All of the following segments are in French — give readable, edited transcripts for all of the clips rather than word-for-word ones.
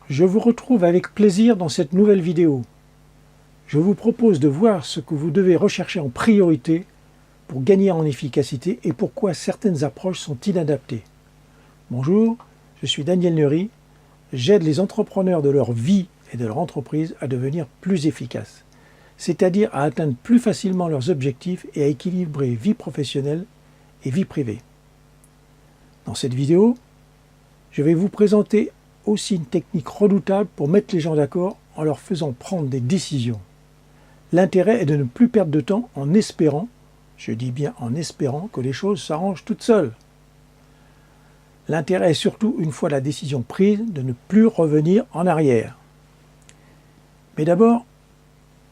Je vous retrouve avec plaisir dans cette nouvelle vidéo. Je vous propose de voir ce que vous devez rechercher en priorité pour gagner en efficacité et pourquoi certaines approches sont inadaptées. Bonjour, je suis Daniel Neury. J'aide les entrepreneurs de leur vie et de leur entreprise à devenir plus efficaces, c'est-à-dire à atteindre plus facilement leurs objectifs et à équilibrer vie professionnelle et vie privée. Dans cette vidéo, je vais vous présenter aussi une technique redoutable pour mettre les gens d'accord en leur faisant prendre des décisions. L'intérêt est de ne plus perdre de temps en espérant, je dis bien en espérant, que les choses s'arrangent toutes seules. L'intérêt est surtout, une fois la décision prise, de ne plus revenir en arrière. Mais d'abord,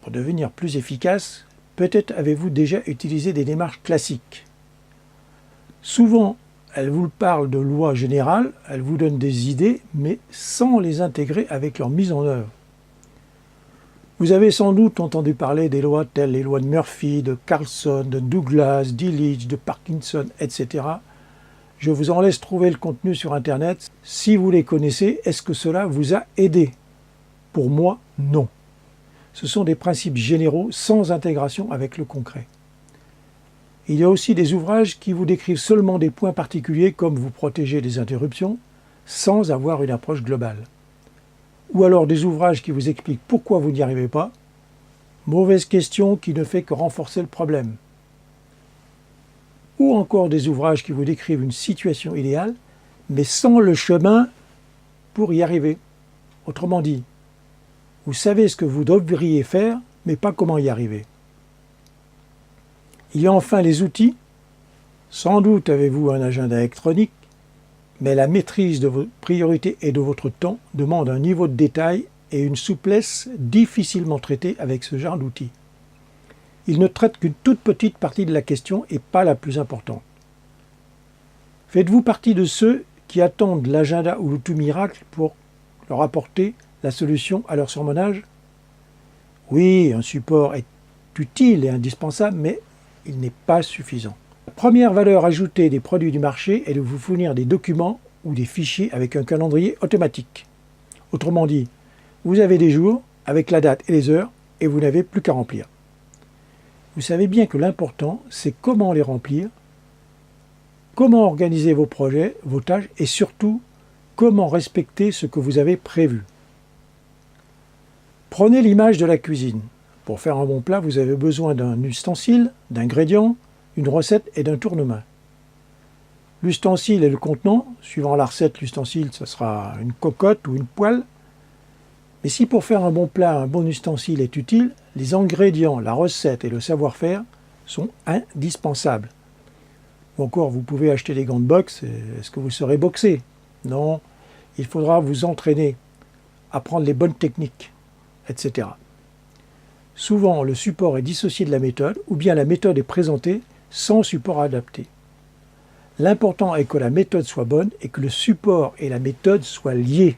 pour devenir plus efficace, peut-être avez-vous déjà utilisé des démarches classiques. Souvent, elles vous parlent de lois générales, elles vous donnent des idées, mais sans les intégrer avec leur mise en œuvre. Vous avez sans doute entendu parler des lois telles les lois de Murphy, de Carlson, de Douglas, d'Illich, de Parkinson, etc. Je vous en laisse trouver le contenu sur Internet. Si vous les connaissez, est-ce que cela vous a aidé? Pour moi, non. Ce sont des principes généraux sans intégration avec le concret. Il y a aussi des ouvrages qui vous décrivent seulement des points particuliers comme vous protéger des interruptions, sans avoir une approche globale. Ou alors des ouvrages qui vous expliquent pourquoi vous n'y arrivez pas. Mauvaise question qui ne fait que renforcer le problème. Ou encore des ouvrages qui vous décrivent une situation idéale, mais sans le chemin pour y arriver. Autrement dit, vous savez ce que vous devriez faire, mais pas comment y arriver. Il y a enfin les outils. Sans doute avez-vous un agenda électronique, mais la maîtrise de vos priorités et de votre temps demande un niveau de détail et une souplesse difficilement traitée avec ce genre d'outils. Il ne traite qu'une toute petite partie de la question et pas la plus importante. Faites-vous partie de ceux qui attendent l'agenda ou l'outil miracle pour leur apporter la solution à leur surmenage? Oui, un support est utile et indispensable, mais il n'est pas suffisant. La première valeur ajoutée des produits du marché est de vous fournir des documents ou des fichiers avec un calendrier automatique. Autrement dit, vous avez des jours avec la date et les heures et vous n'avez plus qu'à remplir. Vous savez bien que l'important, c'est comment les remplir, comment organiser vos projets, vos tâches et surtout, comment respecter ce que vous avez prévu. Prenez l'image de la cuisine. Pour faire un bon plat, vous avez besoin d'un ustensile, d'ingrédients, une recette et d'un tournement. L'ustensile et le contenant, suivant la recette, l'ustensile, ce sera une cocotte ou une poêle. Mais si pour faire un bon plat, un bon ustensile est utile, les ingrédients, la recette et le savoir-faire sont indispensables. Ou encore, vous pouvez acheter des gants de boxe, est-ce que vous serez boxé? Non, il faudra vous entraîner, apprendre les bonnes techniques, etc. Souvent, le support est dissocié de la méthode, ou bien la méthode est présentée sans support adapté. L'important est que la méthode soit bonne et que le support et la méthode soient liés.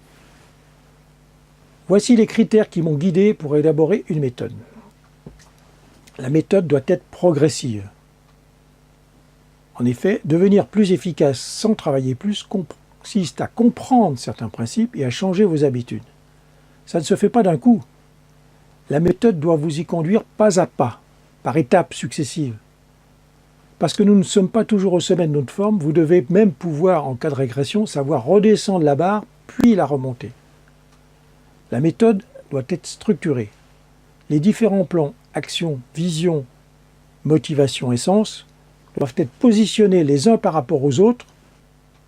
Voici les critères qui m'ont guidé pour élaborer une méthode. La méthode doit être progressive. En effet, devenir plus efficace sans travailler plus consiste à comprendre certains principes et à changer vos habitudes. Ça ne se fait pas d'un coup. La méthode doit vous y conduire pas à pas, par étapes successives. Parce que nous ne sommes pas toujours au sommet de notre forme, vous devez même pouvoir, en cas de régression, savoir redescendre la barre, puis la remonter. La méthode doit être structurée. Les différents plans, actions, visions, motivation et sens doivent être positionnés les uns par rapport aux autres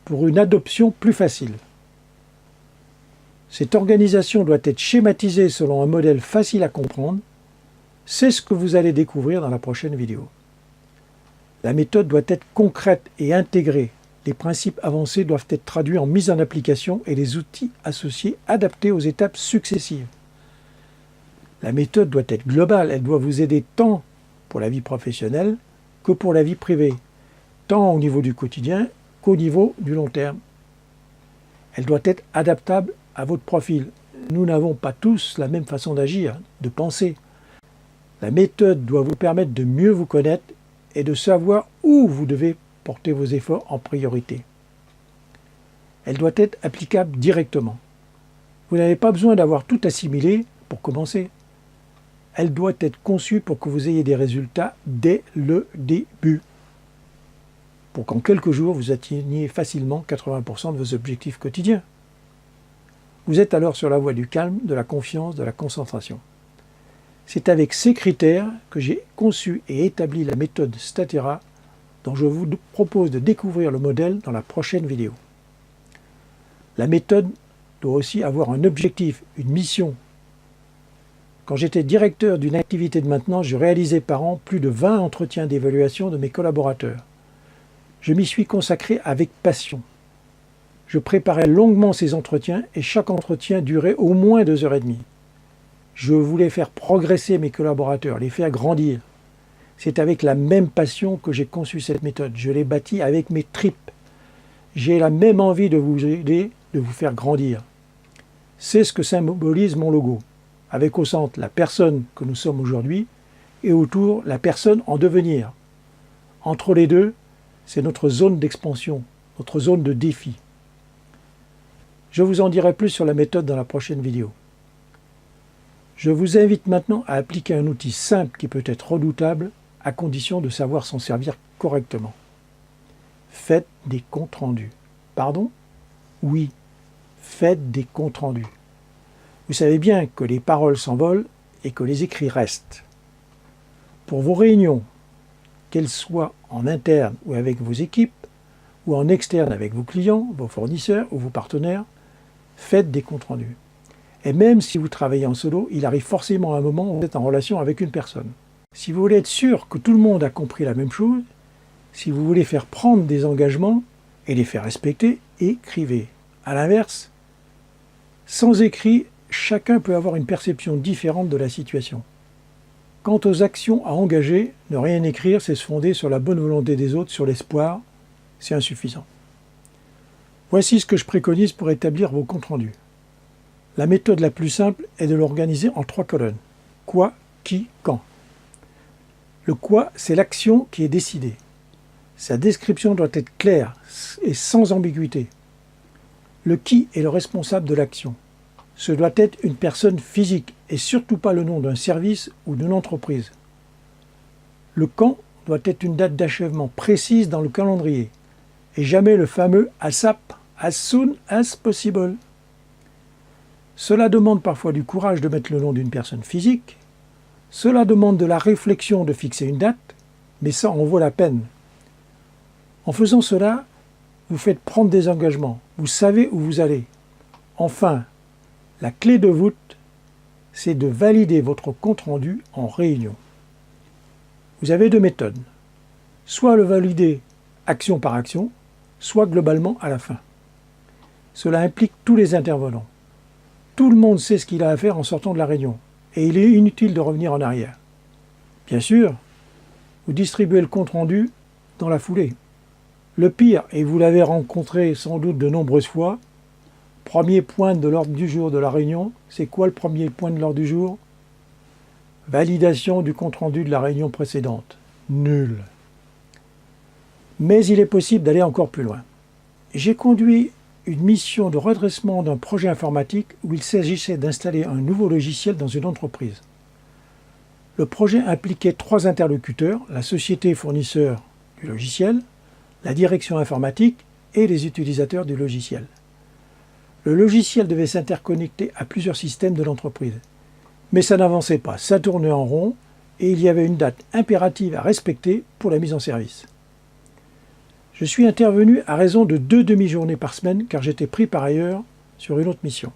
pour une adoption plus facile. Cette organisation doit être schématisée selon un modèle facile à comprendre. C'est ce que vous allez découvrir dans la prochaine vidéo. La méthode doit être concrète et intégrée. Les principes avancés doivent être traduits en mise en application et les outils associés adaptés aux étapes successives. La méthode doit être globale. Elle doit vous aider tant pour la vie professionnelle que pour la vie privée, tant au niveau du quotidien qu'au niveau du long terme. Elle doit être adaptable à votre profil. Nous n'avons pas tous la même façon d'agir, de penser. La méthode doit vous permettre de mieux vous connaître et de savoir où vous devez porter vos efforts en priorité. Elle doit être applicable directement. Vous n'avez pas besoin d'avoir tout assimilé pour commencer. Elle doit être conçue pour que vous ayez des résultats dès le début. Pour qu'en quelques jours, vous atteigniez facilement 80% de vos objectifs quotidiens. Vous êtes alors sur la voie du calme, de la confiance, de la concentration. C'est avec ces critères que j'ai conçu et établi la méthode Statera, dont je vous propose de découvrir le modèle dans la prochaine vidéo. La méthode doit aussi avoir un objectif, une mission. Quand j'étais directeur d'une activité de maintenance, je réalisais par an plus de 20 entretiens d'évaluation de mes collaborateurs. Je m'y suis consacré avec passion. Je préparais longuement ces entretiens et chaque entretien durait au moins 2h30. Je voulais faire progresser mes collaborateurs, les faire grandir. C'est avec la même passion que j'ai conçu cette méthode. Je l'ai bâtie avec mes tripes. J'ai la même envie de vous aider, de vous faire grandir. C'est ce que symbolise mon logo, avec au centre la personne que nous sommes aujourd'hui et autour la personne en devenir. Entre les deux, c'est notre zone d'expansion, notre zone de défi. Je vous en dirai plus sur la méthode dans la prochaine vidéo. Je vous invite maintenant à appliquer un outil simple qui peut être redoutable à condition de savoir s'en servir correctement. Faites des comptes rendus. Pardon? Oui, faites des comptes rendus. Vous savez bien que les paroles s'envolent et que les écrits restent. Pour vos réunions, qu'elles soient en interne ou avec vos équipes, ou en externe avec vos clients, vos fournisseurs ou vos partenaires, faites des comptes rendus. Et même si vous travaillez en solo, il arrive forcément un moment où vous êtes en relation avec une personne. Si vous voulez être sûr que tout le monde a compris la même chose, si vous voulez faire prendre des engagements et les faire respecter, écrivez. À l'inverse, sans écrit, chacun peut avoir une perception différente de la situation. Quant aux actions à engager, ne rien écrire, c'est se fonder sur la bonne volonté des autres, sur l'espoir, c'est insuffisant. Voici ce que je préconise pour établir vos comptes rendus. La méthode la plus simple est de l'organiser en 3 colonnes. Quoi, qui, quand. Le quoi, c'est l'action qui est décidée. Sa description doit être claire et sans ambiguïté. Le qui est le responsable de l'action. Ce doit être une personne physique et surtout pas le nom d'un service ou d'une entreprise. Le quand doit être une date d'achèvement précise dans le calendrier et jamais le fameux ASAP, as soon as possible. Cela demande parfois du courage de mettre le nom d'une personne physique, cela demande de la réflexion de fixer une date, mais ça en vaut la peine. En faisant cela, vous faites prendre des engagements, vous savez où vous allez. Enfin, la clé de voûte, c'est de valider votre compte-rendu en réunion. Vous avez 2 méthodes. Soit le valider action par action, soit globalement à la fin. Cela implique tous les intervenants. Tout le monde sait ce qu'il a à faire en sortant de la réunion, et il est inutile de revenir en arrière. Bien sûr, vous distribuez le compte-rendu dans la foulée. Le pire, et vous l'avez rencontré sans doute de nombreuses fois, premier point de l'ordre du jour de la réunion, c'est quoi le premier point de l'ordre du jour? Validation du compte-rendu de la réunion précédente. Nul. Mais il est possible d'aller encore plus loin. J'ai conduit une mission de redressement d'un projet informatique où il s'agissait d'installer un nouveau logiciel dans une entreprise. Le projet impliquait 3 interlocuteurs, la société fournisseur du logiciel, la direction informatique et les utilisateurs du logiciel. Le logiciel devait s'interconnecter à plusieurs systèmes de l'entreprise. Mais ça n'avançait pas, ça tournait en rond et il y avait une date impérative à respecter pour la mise en service. Je suis intervenu à raison de 2 demi-journées par semaine car j'étais pris par ailleurs sur une autre mission.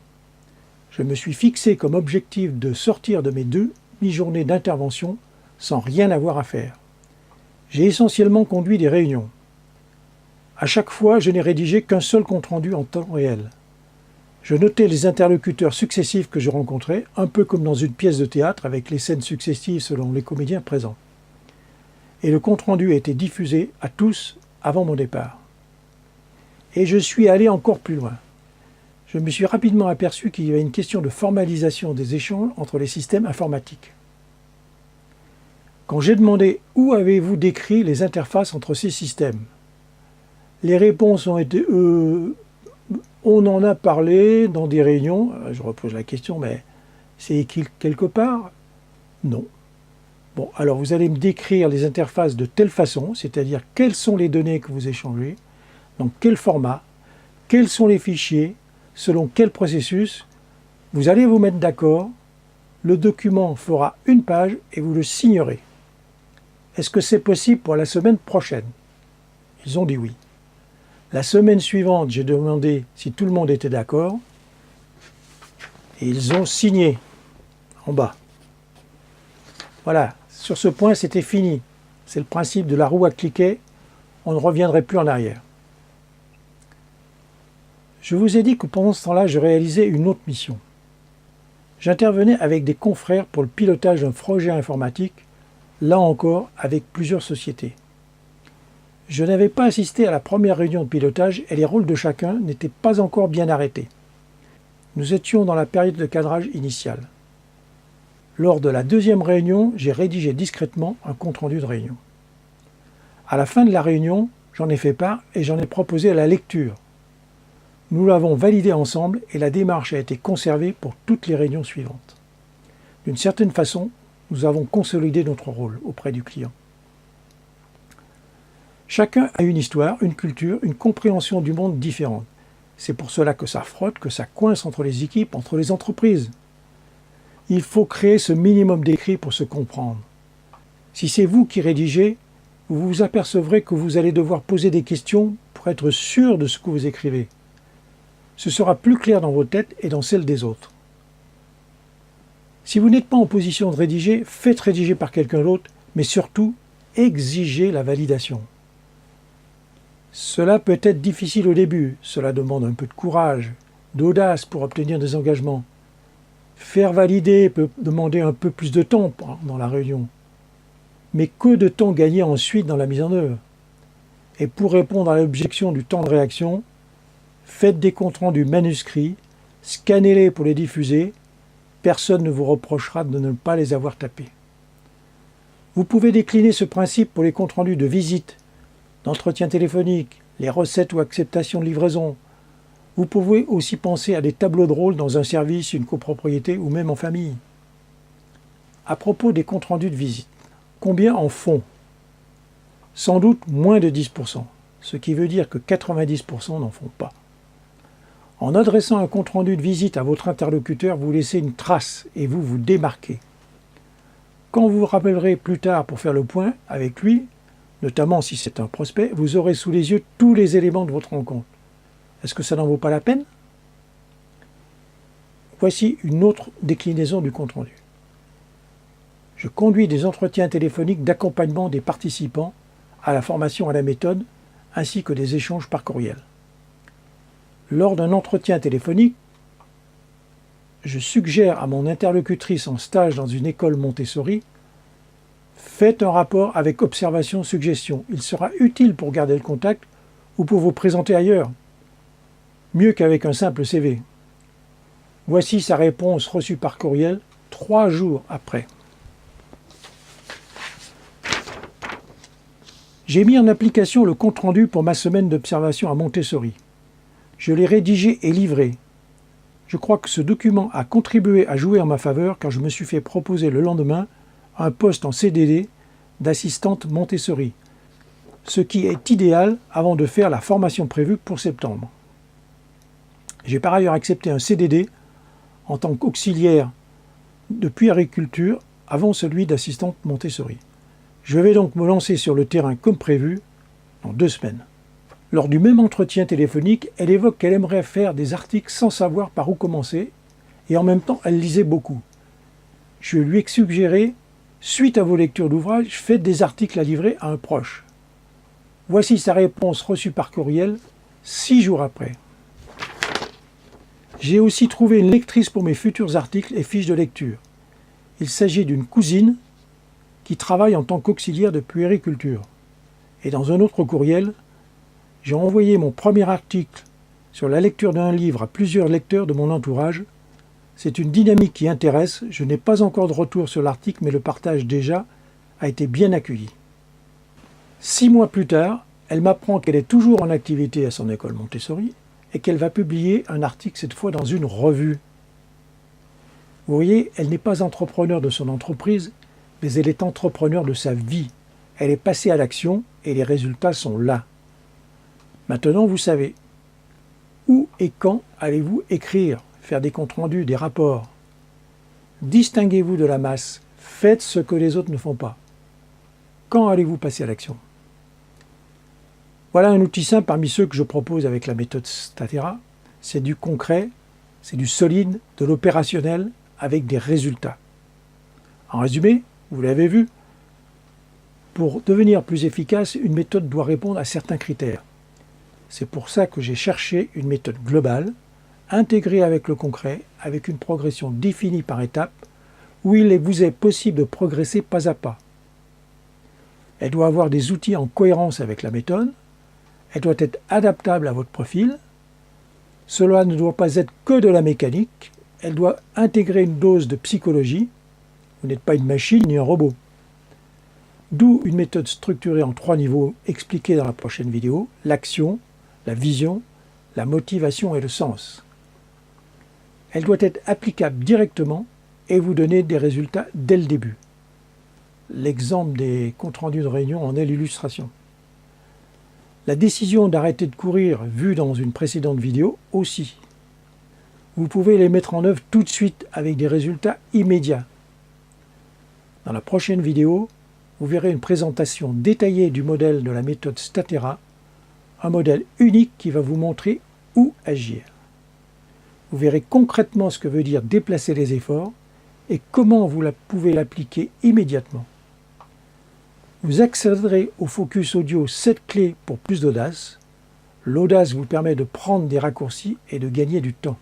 Je me suis fixé comme objectif de sortir de mes 2 demi-journées d'intervention sans rien avoir à faire. J'ai essentiellement conduit des réunions. À chaque fois, je n'ai rédigé qu'un seul compte-rendu en temps réel. Je notais les interlocuteurs successifs que je rencontrais, un peu comme dans une pièce de théâtre avec les scènes successives selon les comédiens présents. Et le compte-rendu a été diffusé à tous avant mon départ. Et je suis allé encore plus loin. Je me suis rapidement aperçu qu'il y avait une question de formalisation des échanges entre les systèmes informatiques. Quand j'ai demandé « Où avez-vous décrit les interfaces entre ces systèmes ?», les réponses ont été On en a parlé dans des réunions. Je repose la question, mais c'est écrit quelque part? Non. Bon, alors vous allez me décrire les interfaces de telle façon, c'est-à-dire quelles sont les données que vous échangez, dans quel format, quels sont les fichiers, selon quel processus. Vous allez vous mettre d'accord, le document fera une page et vous le signerez. Est-ce que c'est possible pour la semaine prochaine? Ils ont dit oui. La semaine suivante, j'ai demandé si tout le monde était d'accord et ils ont signé en bas. Voilà, sur ce point, c'était fini. C'est le principe de la roue à cliquet, on ne reviendrait plus en arrière. Je vous ai dit que pendant ce temps-là, je réalisais une autre mission. J'intervenais avec des confrères pour le pilotage d'un projet informatique, là encore avec plusieurs sociétés. Je n'avais pas assisté à la première réunion de pilotage et les rôles de chacun n'étaient pas encore bien arrêtés. Nous étions dans la période de cadrage initiale. Lors de la deuxième réunion, j'ai rédigé discrètement un compte-rendu de réunion. À la fin de la réunion, j'en ai fait part et j'en ai proposé à la lecture. Nous l'avons validé ensemble et la démarche a été conservée pour toutes les réunions suivantes. D'une certaine façon, nous avons consolidé notre rôle auprès du client. Chacun a une histoire, une culture, une compréhension du monde différente. C'est pour cela que ça frotte, que ça coince entre les équipes, entre les entreprises. Il faut créer ce minimum d'écrit pour se comprendre. Si c'est vous qui rédigez, vous vous apercevrez que vous allez devoir poser des questions pour être sûr de ce que vous écrivez. Ce sera plus clair dans vos têtes et dans celles des autres. Si vous n'êtes pas en position de rédiger, faites rédiger par quelqu'un d'autre, mais surtout, exigez la validation. Cela peut être difficile au début, cela demande un peu de courage, d'audace pour obtenir des engagements. Faire valider peut demander un peu plus de temps dans la réunion. Mais que de temps gagner ensuite dans la mise en œuvre? Et pour répondre à l'objection du temps de réaction, faites des comptes rendus manuscrits, scannez-les pour les diffuser, personne ne vous reprochera de ne pas les avoir tapés. Vous pouvez décliner ce principe pour les comptes rendus de visite, d'entretien téléphonique, les recettes ou acceptations de livraison. Vous pouvez aussi penser à des tableaux de rôle dans un service, une copropriété ou même en famille. À propos des comptes rendus de visite, combien en font? Sans doute moins de 10%, ce qui veut dire que 90% n'en font pas. En adressant un compte rendu de visite à votre interlocuteur, vous laissez une trace et vous vous démarquez. Quand vous vous rappellerez plus tard pour faire le point avec lui, notamment si c'est un prospect, vous aurez sous les yeux tous les éléments de votre rencontre. Est-ce que ça n'en vaut pas la peine? Voici une autre déclinaison du compte-rendu. Je conduis des entretiens téléphoniques d'accompagnement des participants à la formation à la méthode, ainsi que des échanges par courriel. Lors d'un entretien téléphonique, je suggère à mon interlocutrice en stage dans une école Montessori: faites un rapport avec observation-suggestion. Il sera utile pour garder le contact ou pour vous présenter ailleurs. Mieux qu'avec un simple CV. Voici sa réponse reçue par courriel 3 jours après. J'ai mis en application le compte-rendu pour ma semaine d'observation à Montessori. Je l'ai rédigé et livré. Je crois que ce document a contribué à jouer en ma faveur car je me suis fait proposer le lendemain un poste en CDD d'assistante Montessori, ce qui est idéal avant de faire la formation prévue pour septembre. J'ai par ailleurs accepté un CDD en tant qu'auxiliaire de puériculture avant celui d'assistante Montessori. Je vais donc me lancer sur le terrain comme prévu dans 2 semaines. Lors du même entretien téléphonique, elle évoque qu'elle aimerait faire des articles sans savoir par où commencer et en même temps elle lisait beaucoup. Je lui ai suggéré: suite à vos lectures d'ouvrages, faites des articles à livrer à un proche. Voici sa réponse reçue par courriel 6 jours après. J'ai aussi trouvé une lectrice pour mes futurs articles et fiches de lecture. Il s'agit d'une cousine qui travaille en tant qu'auxiliaire de puériculture. Et dans un autre courriel, j'ai envoyé mon premier article sur la lecture d'un livre à plusieurs lecteurs de mon entourage. C'est une dynamique qui intéresse. Je n'ai pas encore de retour sur l'article, mais le partage déjà a été bien accueilli. 6 mois plus tard, elle m'apprend qu'elle est toujours en activité à son école Montessori et qu'elle va publier un article cette fois dans une revue. Vous voyez, elle n'est pas entrepreneur de son entreprise, mais elle est entrepreneur de sa vie. Elle est passée à l'action et les résultats sont là. Maintenant, vous savez. Où et quand allez-vous écrire, faire des comptes rendus, des rapports? Distinguez-vous de la masse. Faites ce que les autres ne font pas. Quand allez-vous passer à l'action? Voilà un outil simple parmi ceux que je propose avec la méthode Statera. C'est du concret, c'est du solide, de l'opérationnel avec des résultats. En résumé, vous l'avez vu, pour devenir plus efficace, une méthode doit répondre à certains critères. C'est pour ça que j'ai cherché une méthode globale, intégrée avec le concret, avec une progression définie par étapes, où il vous est possible de progresser pas à pas. Elle doit avoir des outils en cohérence avec la méthode, elle doit être adaptable à votre profil, cela ne doit pas être que de la mécanique, elle doit intégrer une dose de psychologie, vous n'êtes pas une machine ni un robot. D'où une méthode structurée en 3 niveaux expliquée dans la prochaine vidéo, l'action, la vision, la motivation et le sens. Elle doit être applicable directement et vous donner des résultats dès le début. L'exemple des comptes rendus de réunion en est l'illustration. La décision d'arrêter de courir vue dans une précédente vidéo aussi. Vous pouvez les mettre en œuvre tout de suite avec des résultats immédiats. Dans la prochaine vidéo, vous verrez une présentation détaillée du modèle de la méthode Statera, un modèle unique qui va vous montrer où agir. Vous verrez concrètement ce que veut dire déplacer les efforts et comment vous pouvez l'appliquer immédiatement. Vous accéderez au focus audio 7 clés pour plus d'audace. L'audace vous permet de prendre des raccourcis et de gagner du temps.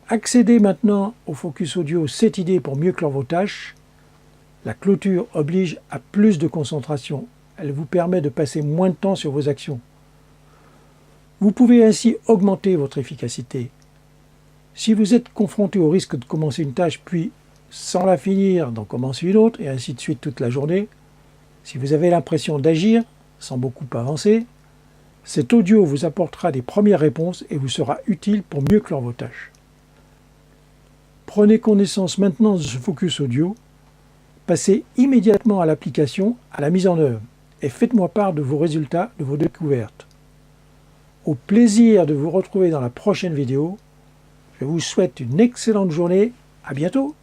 Accédez maintenant au focus audio 7 idées pour mieux clore vos tâches. La clôture oblige à plus de concentration. Elle vous permet de passer moins de temps sur vos actions. Vous pouvez ainsi augmenter votre efficacité. Si vous êtes confronté au risque de commencer une tâche puis, sans la finir, d'en commencer une autre, et ainsi de suite toute la journée, si vous avez l'impression d'agir, sans beaucoup avancer, cet audio vous apportera des premières réponses et vous sera utile pour mieux clore vos tâches. Prenez connaissance maintenant de ce focus audio, passez immédiatement à l'application, à la mise en œuvre, et faites-moi part de vos résultats, de vos découvertes. Au plaisir de vous retrouver dans la prochaine vidéo. Je vous souhaite une excellente journée. À bientôt.